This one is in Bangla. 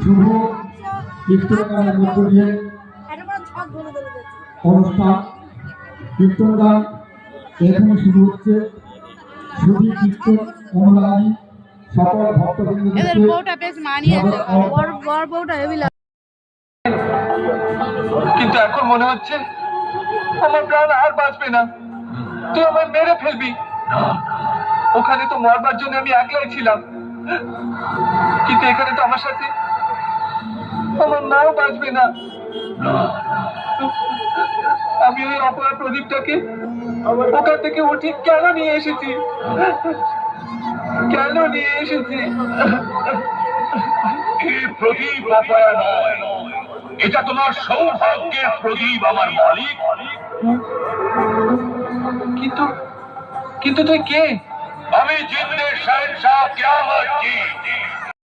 শুভ কীর্তনগানের মধ্য দিয়ে অনুষ্ঠান কীর্তনগান এখানে শুরু হচ্ছে। শুধু কীর্তন অনুরাগী সকল কিন্তু এখন মনে হচ্ছে আমার প্রাণ আর বাঁচবে না, তুই আমায় মেরে ফেলবি। ওখানে তো মরবার জন্য আমি একলাই ছিলাম, কিন্তু এখানে তো আমার সাথে আমার মাও বাঁচবে না। আমি ওই অপরাধ প্রদীপটাকে ওখান থেকে উঠে কেন নিয়ে এসেছি, কেন নিয়ে এসেছি? এই প্রদীপ অপয়া নয়, এটা তোমার সৌভাগ্যের প্রদীপ আমার মালিক। কিন্তু কিন্তু তুই কে? আমি জিন্দের শাহেনশাহ কিয়ামত জি।